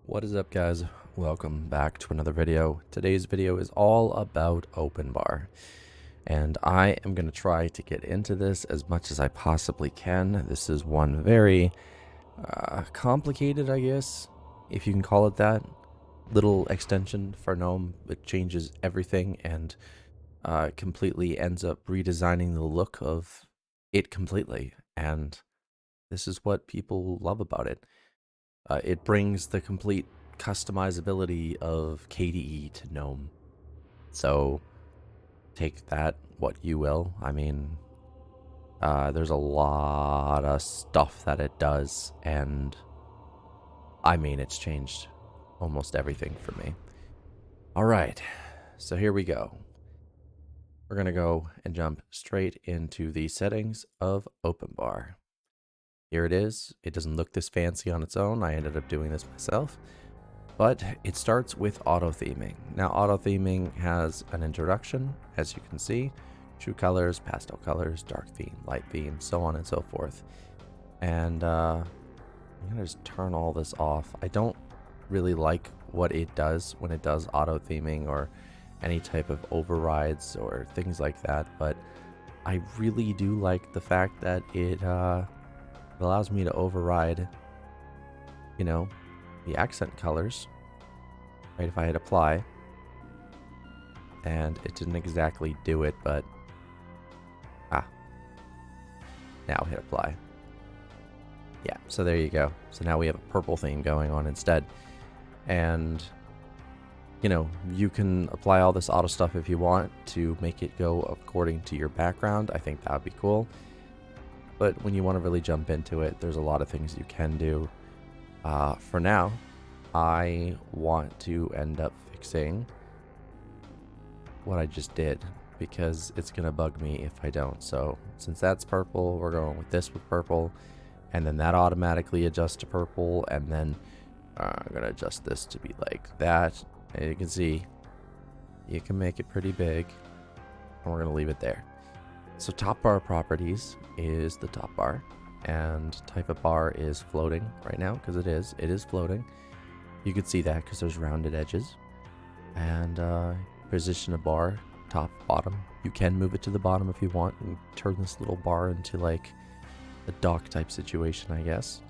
What is up, guys? Welcome back to another video. Today's video is all about OpenBar, and I am going to try to get into this as much as I possibly can. This is one very complicated, I guess, if you can call it that, little extension for GNOME. It changes everything and completely ends up redesigning the look of it completely, and this is what people love about it. It brings the complete customizability of KDE to GNOME. So take that what you will. I mean, there's a lot of stuff that it does, and I mean, it's changed almost everything for me. All right, so here we go. We're going to go and jump straight into the settings of OpenBar. Here it is. It doesn't look this fancy on its own. I ended up doing this myself. But it starts with auto theming. Now, auto theming has an introduction, as you can see. True colors, pastel colors, dark theme, light theme, so on and so forth. And I'm going to just turn all this off. I don't really like what it does when it does auto theming or any type of overrides or things like that. But I really do like the fact that it allows me to override, you know, the accent colors, right? If I hit apply, and it didn't exactly do it, but now hit apply. Yeah, so there you go. So now we have a purple theme going on instead, and you know, you can apply all this auto stuff if you want to make it go according to your background. I think that would be cool. But when you want to really jump into it, there's a lot of things you can do. For now, I want to end up fixing what I just did, because it's going to bug me if I don't. So since that's purple, we're going with this with purple, and then that automatically adjusts to purple, and then I'm going to adjust this to be like that. And you can see, you can make it pretty big, and we're going to leave it there. So top bar properties is the top bar, and type of bar is floating right now, because it is floating. You can see that because there's rounded edges. And position of bar, top, bottom. You can move it to the bottom if you want and turn this little bar into like a dock type situation, I guess.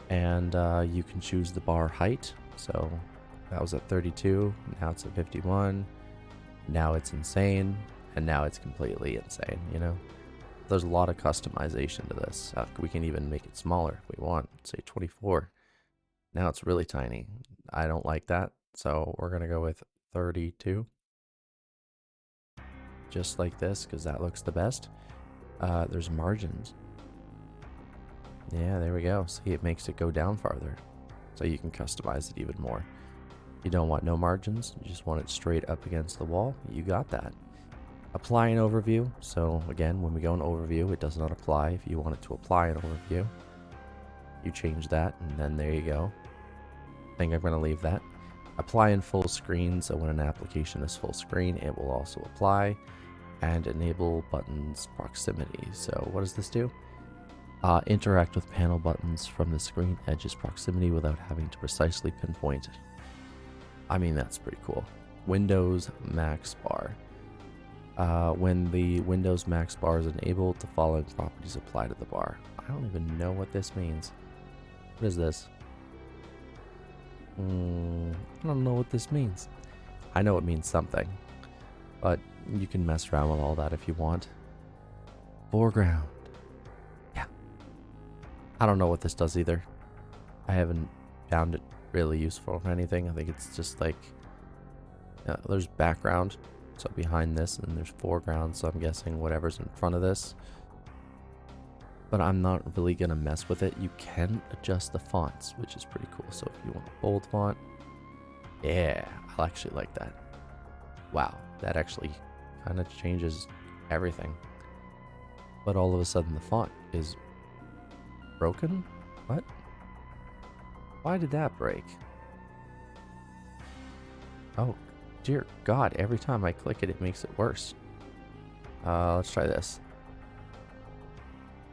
And you can choose the bar height. So that was at 32, now it's at 51, now it's insane, and now it's completely insane, you know? There's a lot of customization to this. We can even make it smaller if we want, say 24. Now it's really tiny. I don't like that, so we're gonna go with 32. Just like this, because that looks the best. There's margins. Yeah, there we go. See, it makes it go down farther, so you can customize it even more. You don't want no margins, you just want it straight up against the wall. You got that. Apply an overview. So again, when we go in overview, it does not apply. If you want it to apply an overview, you change that, and then there you go. I think I'm going to leave that. Apply in full screen, so when an application is full screen, it will also apply. And enable buttons proximity. So what does this do? Interact with panel buttons from the screen edge's proximity without having to precisely pinpoint it. I mean, that's pretty cool. Windows Max Bar. When the Windows Max Bar is enabled, the following properties apply to the bar. I don't even know what this means. What is this? I don't know what this means. I know it means something, but you can mess around with all that if you want. Foreground. Yeah. I don't know what this does either. I haven't found it really useful or anything. I think it's just like, there's background, so behind this, and there's foreground, so I'm guessing whatever's in front of this. But I'm not really gonna mess with it. You can adjust the fonts, which is pretty cool. So if you want a bold font, yeah, I actually like that. Wow, that actually kind of changes everything. But all of a sudden the font is broken? What? Why did that break? Oh, dear God, every time I click it, it makes it worse. Let's try this.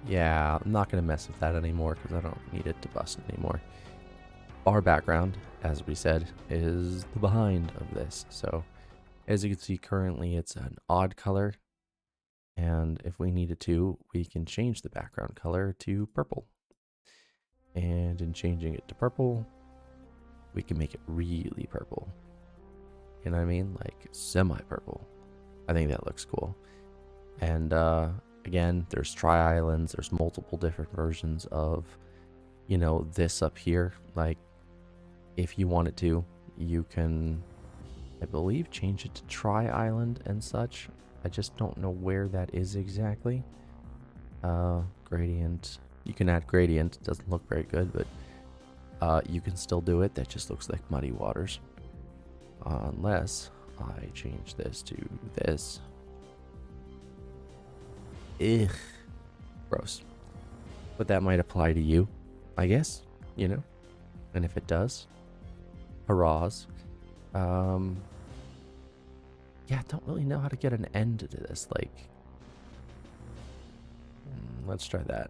Yeah, I'm not going to mess with that anymore because I don't need it to bust anymore. our background, as we said, is the behind of this. So as you can see currently, it's an odd color. And if we needed to, we can change the background color to purple. And in changing it to purple, we can make it really purple. You know what I mean? Like semi-purple. I think that looks cool. And again, there's tri-islands. There's multiple different versions of, you know, this up here. Like, if you wanted to, you can, I believe, change it to tri-island and such. I just don't know where that is exactly. Gradient. You can add gradient. It doesn't look very good, but you can still do it. That just looks like muddy waters. Unless I change this to this. Ugh. Gross. But that might apply to you, I guess, you know? And if it does, hurrahs. Yeah, I don't really know how to get an end to this. Like, let's try that.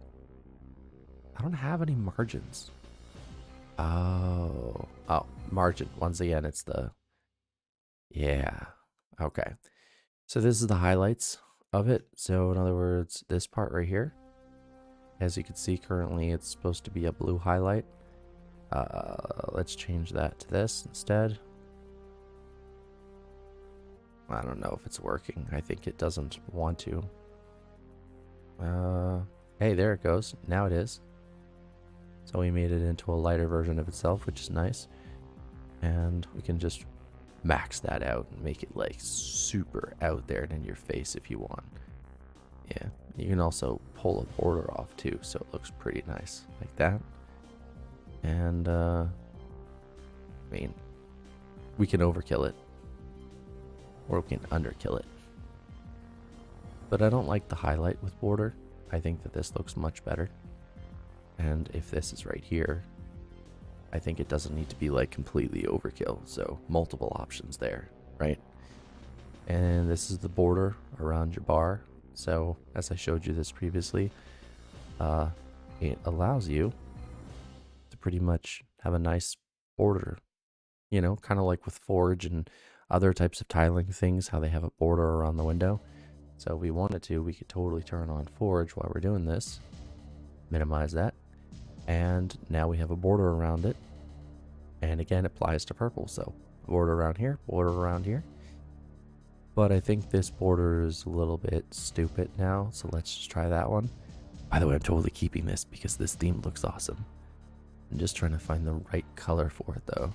I don't have any margins. Oh, margin. Once again, it's the, yeah, okay. So this is the highlights of it. So in other words, this part right here, as you can see currently, it's supposed to be a blue highlight. Let's change that to this instead. I don't know if it's working. I think it doesn't want to. Hey, there it goes. Now it is. So we made it into a lighter version of itself, which is nice. And we can just max that out and make it like super out there and in your face if you want. Yeah, you can also pull a border off too, so it looks pretty nice like that. And I mean, we can overkill it, or we can underkill it. But I don't like the highlight with border. I think that this looks much better. And if this is right here, I think it doesn't need to be like completely overkill. So multiple options there, right? And this is the border around your bar. So as I showed you this previously, it allows you to pretty much have a nice border, you know, kind of like with Forge and other types of tiling things, how they have a border around the window. So if we wanted to, we could totally turn on Forge while we're doing this, minimize that, and now we have a border around it. And again, it applies to purple, so border around here, border around here. But I think this border is a little bit stupid now, so let's just try that one. By the way, I'm totally keeping this because this theme looks awesome. I'm just trying to find the right color for it though.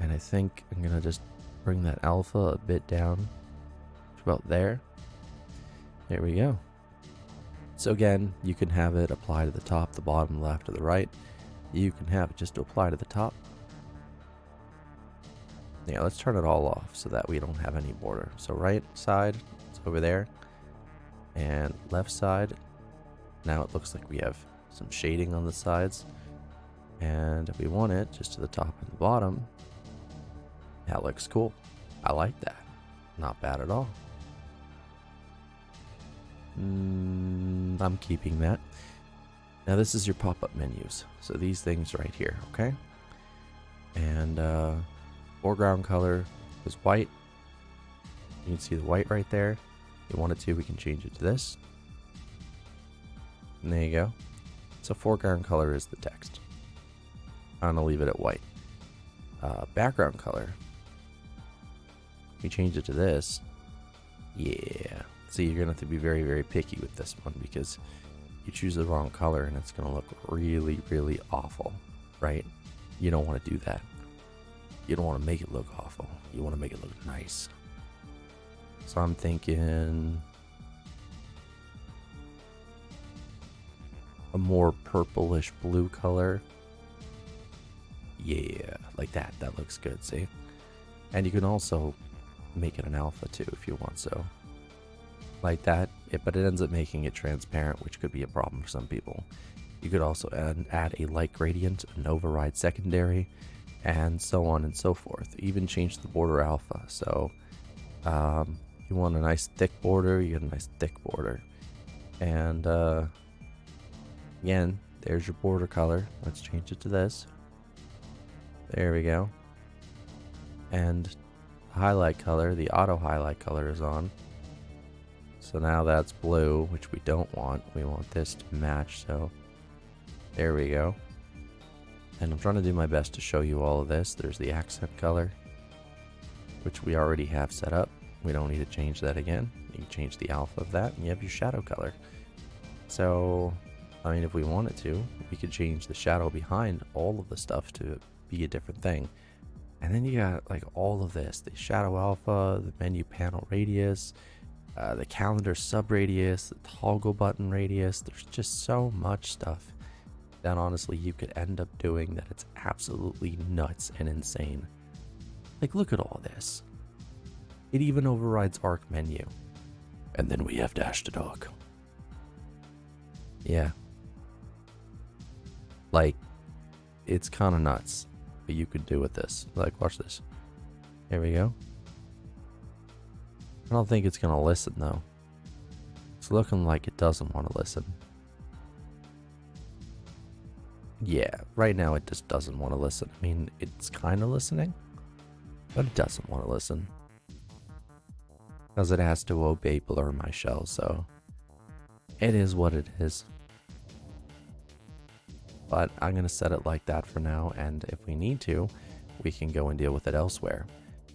And I think I'm gonna just bring that alpha a bit down to about there. There we go. So again, you can have it apply to the top, the bottom, left, or the right. You can have it just to apply to the top. Yeah, let's turn it all off so that we don't have any border. So right side, it's over there. And left side, now it looks like we have some shading on the sides. And if we want it just to the top and the bottom, that looks cool. I like that. Not bad at all. I'm keeping that. Now this is your pop-up menus. So these things right here, okay? And foreground color is white. You can see the white right there. If you wanted to, we can change it to this. And there you go. So foreground color is the text. I'm gonna leave it at white. Background color, we change it to this. Yeah. See, you're gonna have to be very, very picky with this one because you choose the wrong color and it's gonna look really, really awful, right? You don't want to do that. You don't want to make it look awful. You want to make it look nice. So I'm thinking a more purplish blue color. Yeah, like that. That looks good, see? And you can also make it an alpha too if you want, so like that. But it ends up making it transparent, which could be a problem for some people. You could also add a light gradient, an override secondary, and so on and so forth. Even change the border alpha. So you want a nice thick border, you get a nice thick border. And again, there's your border color. Let's change it to this. There we go. And highlight color, the auto highlight color is on. So now that's blue, which we don't want. We want this to match, so there we go. And I'm trying to do my best to show you all of this. There's the accent color, which we already have set up. We don't need to change that again. You can change the alpha of that, and you have your shadow color. So, I mean, if we wanted to, we could change the shadow behind all of the stuff to be a different thing. And then you got like all of this, the shadow alpha, the menu panel radius, the calendar sub radius, the toggle button radius. There's just so much stuff that honestly you could end up doing that it's absolutely nuts and insane. Like, look at all this. It even overrides arc menu. And then we have dash to dock. Yeah. Like, it's kind of nuts what you could do with this. Like, watch this. There we go. I don't think it's going to listen, though. It's looking like it doesn't want to listen. Yeah, right now it just doesn't want to listen. I mean, it's kind of listening, but it doesn't want to listen. Because it has to obey blur my shell, so it is what it is. But I'm going to set it like that for now, and if we need to, we can go and deal with it elsewhere.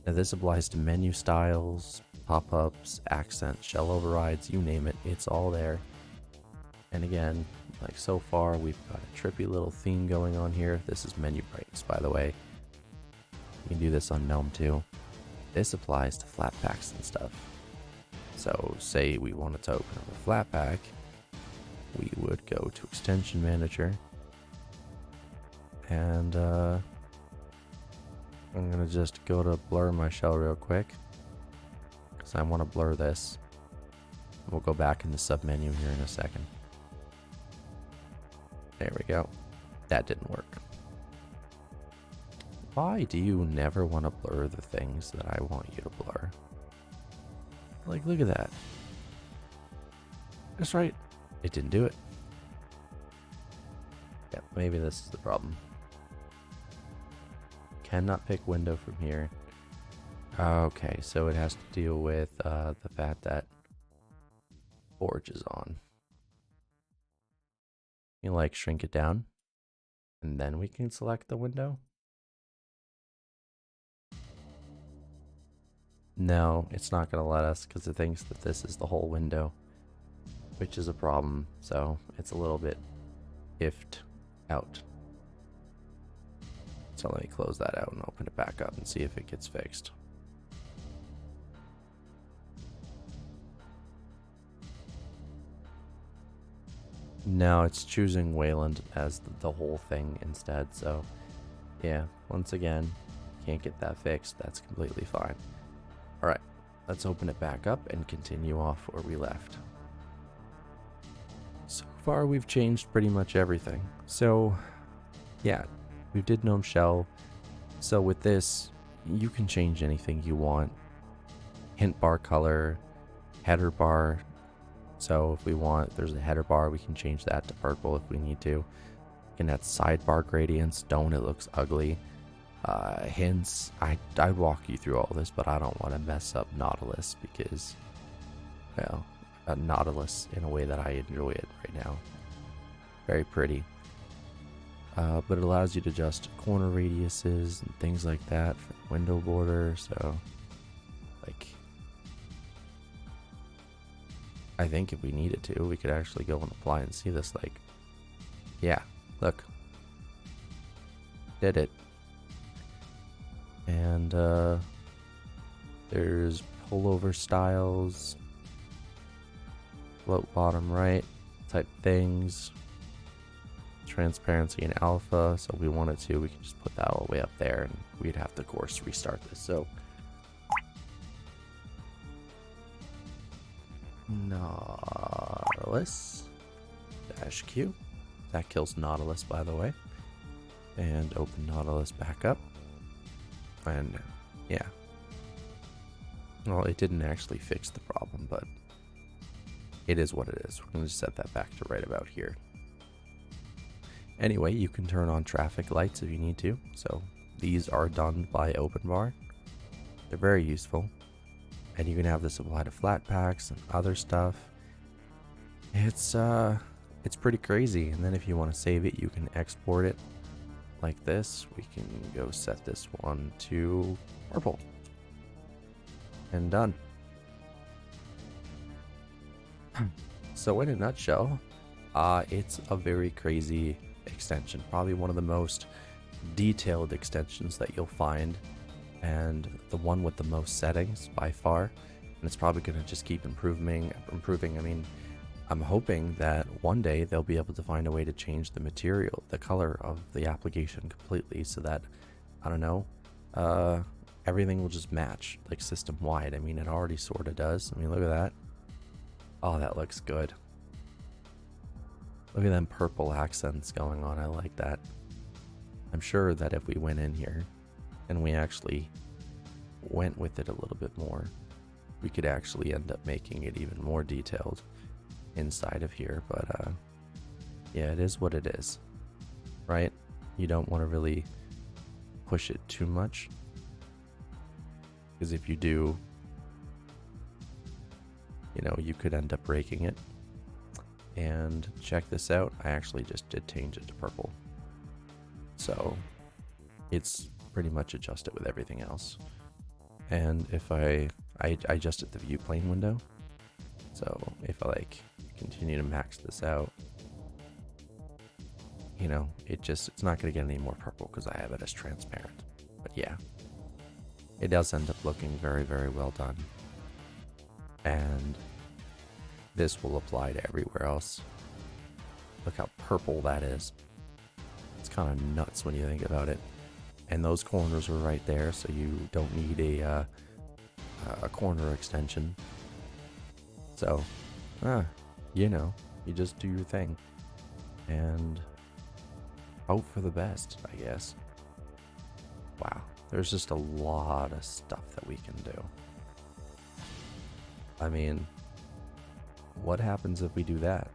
Now this applies to menu styles, pop-ups, accents, shell overrides, you name it, it's all there. And again, like so far, we've got a trippy little theme going on here. This is menu brightness, by the way. You can do this on GNOME too. This applies to Flatpaks and stuff. So say we wanted to open up a Flatpak, we would go to Extension Manager, and I'm gonna just go to blur my shell real quick, because I want to blur this. We'll go back in the submenu here in a second. There we go. That didn't work. Why do you never want to blur the things that I want you to blur? Like, look at that. That's right. It didn't do it. Yeah, maybe this is the problem. Cannot pick window from here. Okay, so it has to deal with the fact that Forge is on. You like shrink it down, and then we can select the window. No, it's not going to let us because it thinks that this is the whole window, which is a problem. So it's a little bit ifed out. So let me close that out and open it back up and see if it gets fixed. No, it's choosing Wayland as the whole thing instead. So yeah, once again, can't get that fixed. That's completely fine. All right, let's open it back up and continue off where we left. So far, we've changed pretty much everything. So yeah, we did GNOME shell. So with this, you can change anything you want. Hint bar color, header bar. So if we want, there's a header bar, we can change that to purple if we need to. We can add sidebar gradients. Don't, it looks ugly. Hints, I'd walk you through all this, but I don't want to mess up Nautilus because, well, Nautilus in a way that I enjoy it right now. Very pretty. But it allows you to adjust corner radiuses and things like that for the window border. So, like, I think if we needed to, we could actually go and apply and see this. Like, yeah, look, did it. And there's pullover styles, float bottom right type things, transparency and alpha. So if we wanted to, we can just put that all the way up there, and we'd have to, of course, restart this. So Nautilus -Q. That kills Nautilus, by the way. And open Nautilus back up. And yeah, well, it didn't actually fix the problem, but it is what it is. We're going to set that back to right about here. Anyway, you can turn on traffic lights if you need to. So these are done by OpenVar. They're very useful. And you can have this apply to flat packs and other stuff. It's pretty crazy. And then if you want to save it, you can export it like this. We can go set this one to purple. And done. So in a nutshell, it's a very crazy extension. Probably one of the most detailed extensions that you'll find, and the one with the most settings by far. And it's probably going to just keep improving. I mean, I'm hoping that one day they'll be able to find a way to change the material, the color of the application completely, so that, I don't know, everything will just match, like system wide. I mean, it already sort of does. I mean, look at that. Oh, that looks good. Look at them purple accents going on. I like that. I'm sure that if we went in here and we actually went with it a little bit more, we could actually end up making it even more detailed inside of here. But yeah, it is what it is, right? You don't want to really push it too much, because if you do, you know, you could end up breaking it. And check this out, I actually just did change it to purple. So it's pretty much adjusted with everything else. And if I adjusted the view plane window, so if I like continue to max this out, you know, it's not going to get any more purple because I have it as transparent. But yeah, it does end up looking very, very well done. And this will apply to everywhere else. Look how purple that is. It's kind of nuts when you think about it. And those corners are right there, so you don't need a corner extension. So, you know, you just do your thing and hope for the best, I guess. Wow, there's just a lot of stuff that we can do. I mean, what happens if we do that?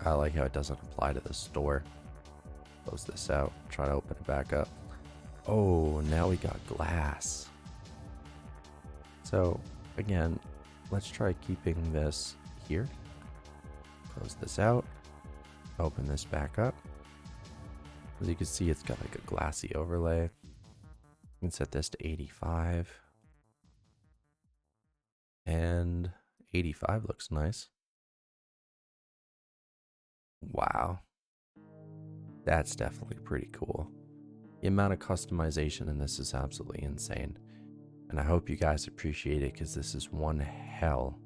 I like how it doesn't apply to the store. Close this out, try to open it back up. Oh, now we got glass. So again, let's try keeping this here. Close this out, open this back up. As you can see, it's got like a glassy overlay. You can set this to 85. And 85 looks nice. Wow. That's definitely pretty cool. The amount of customization in this is absolutely insane. And I hope you guys appreciate it, because this is one hell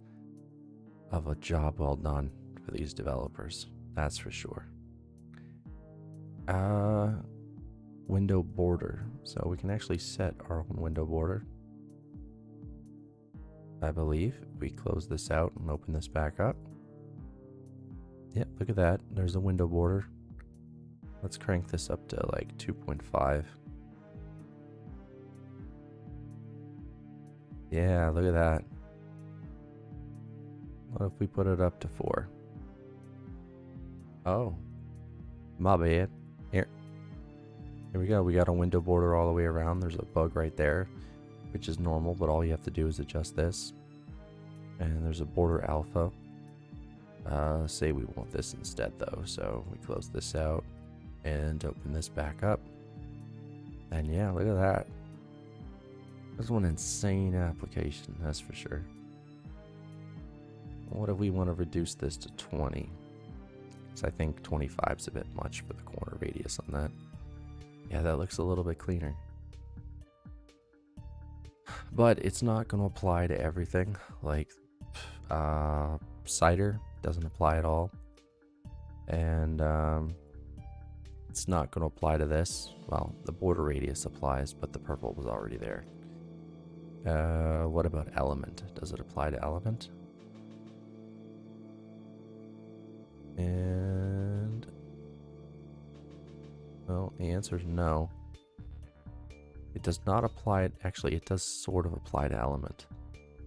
of a job well done for these developers. That's for sure. Window border. So we can actually set our own window border, I believe. We close this out and open this back up. Yep, look at that. There's a window border. Let's crank this up to like 2.5. Yeah, look at that. What if we put it up to 4? Oh, my bad. Here we go. We got a window border all the way around. There's a bug right there, which is normal, but all you have to do is adjust this. And there's a border alpha. Say we want this instead though, so we close this out and open this back up. And yeah, look at that. That's one insane application, that's for sure. What if we want to reduce this to 20? Because I think 25 is a bit much for the corner radius on that. Yeah, that looks a little bit cleaner. But it's not going to apply to everything. Like, cider doesn't apply at all. And it's not going to apply to this. Well, the border radius applies, but the purple was already there. What about element? Does it apply to element? And well, the answer is no. It does not apply. Actually, it does sort of apply to element,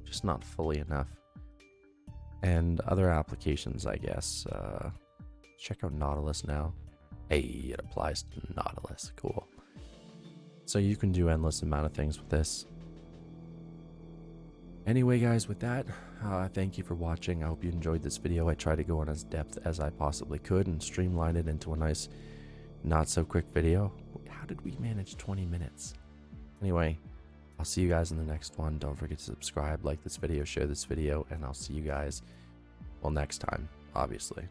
just not fully enough. And other applications, I guess. Check out Nautilus now. Hey, it applies to Nautilus. Cool. So you can do endless amount of things with this. Anyway, guys, with that, thank you for watching. I hope you enjoyed this video. I tried to go in as depth as I possibly could and streamline it into a nice, not so quick video. How did we manage 20 minutes? Anyway, I'll see you guys in the next one. Don't forget to subscribe, like this video, share this video, and I'll see you guys, well, next time, obviously.